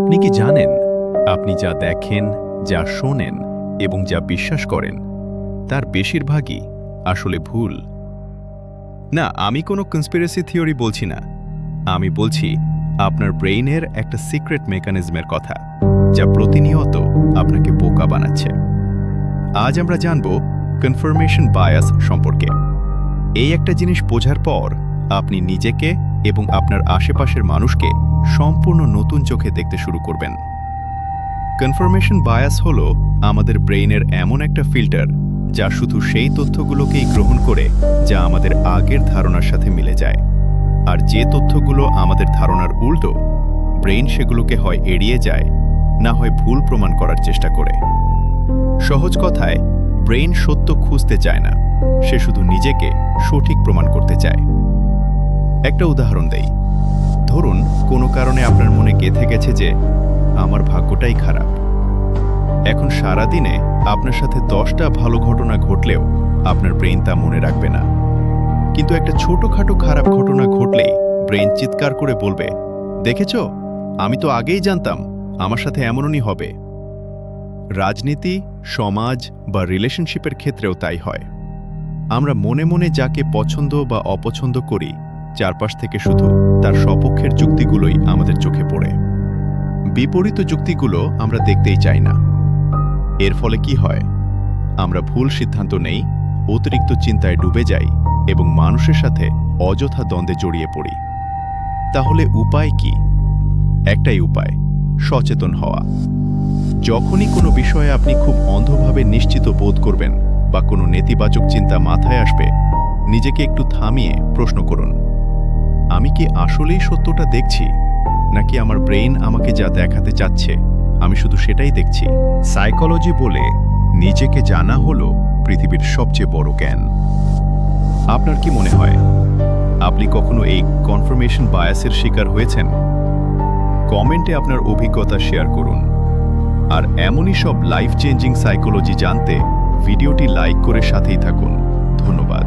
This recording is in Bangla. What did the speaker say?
আপনি কি জানেন আপনি যা দেখেন, যা শোনেন এবং যা বিশ্বাস করেন তার বেশিরভাগই আসলে ভুল? না, আমি কোনো কনস্পিরেসি থিওরি বলছি না। আমি বলছি আপনার ব্রেইনের একটা সিক্রেট মেকানিজমের কথা, যা প্রতিনিয়ত আপনাকে বোকা বানাচ্ছে। আজ আমরা জানব কনফার্মেশন বায়াস সম্পর্কে। এই একটা জিনিস বোঝার পর আপনি নিজেকে এবং আপনার আশেপাশের মানুষকে সম্পূর্ণ নতুন চোখে দেখতে শুরু করবেন। কনফার্মেশন বায়াস হলো আমাদের ব্রেইনের এমন একটা ফিল্টার যা শুধু সেই তথ্যগুলোকেই গ্রহণ করে যা আমাদের আগের ধারণার সাথে মিলে যায়, আর যে তথ্যগুলো আমাদের ধারণার উল্টো, ব্রেইন সেগুলোকে হয় এড়িয়ে যায়, না হয় ভুল প্রমাণ করার চেষ্টা করে। সহজ কথায়, ব্রেইন সত্য খুঁজতে চায় না, সে শুধু নিজেকে সঠিক প্রমাণ করতে চায়। একটা উদাহরণ দেই। ধরুন কোনো কারণে আপনার মনে গেঁথে গেছে যে আমার ভাগ্যটাই খারাপ। এখন সারাদিনে আপনার সাথে 10টা ভালো ঘটনা ঘটলেও আপনার ব্রেইন তা মনে রাখবে না। কিন্তু একটা ছোটখাটো খারাপ ঘটনা ঘটলেই ব্রেইন চিৎকার করে বলবে, দেখেছ, আমি তো আগেই জানতাম আমার সাথে এমনই হবে। রাজনীতি, সমাজ বা রিলেশনশিপের ক্ষেত্রেও তাই হয়। আমরা মনে মনে যাকে পছন্দ বা অপছন্দ করি, চারপাশ থেকে শুধু তার সপক্ষের যুক্তিগুলোই আমাদের চোখে পড়ে। বিপরীত যুক্তিগুলো আমরা দেখতেই চাই না। এর ফলে কি হয়? আমরা ভুল সিদ্ধান্ত নেই, অতিরিক্ত চিন্তায় ডুবে যাই এবং মানুষের সাথে অযথা দ্বন্দ্বে জড়িয়ে পড়ি। তাহলে উপায় কি? একটাই উপায়, সচেতন হওয়া। যখনই কোনো বিষয়ে আপনি খুব অন্ধভাবে নিশ্চিত বোধ করবেন বা কোনো নেতিবাচক চিন্তা মাথায় আসবে, নিজেকে একটু থামিয়ে প্রশ্ন করুন, আমি কি আসলেই সত্যটা দেখছি, নাকি আমার ব্রেইন আমাকে যা দেখাতে চাচ্ছে আমি শুধু সেটাই দেখছি? সাইকোলজি বলে নিজেকে জানা হলো পৃথিবীর সবচেয়ে বড় জ্ঞান। আপনার কি মনে হয়, আপনি কখনো এই কনফার্মেশন বায়াসের শিকার হয়েছেন? কমেন্টে আপনার অভিজ্ঞতা শেয়ার করুন। আর এমনই সব লাইফ চেঞ্জিং সাইকোলজি জানতে ভিডিওটি লাইক করে সাথেই থাকুন। ধন্যবাদ।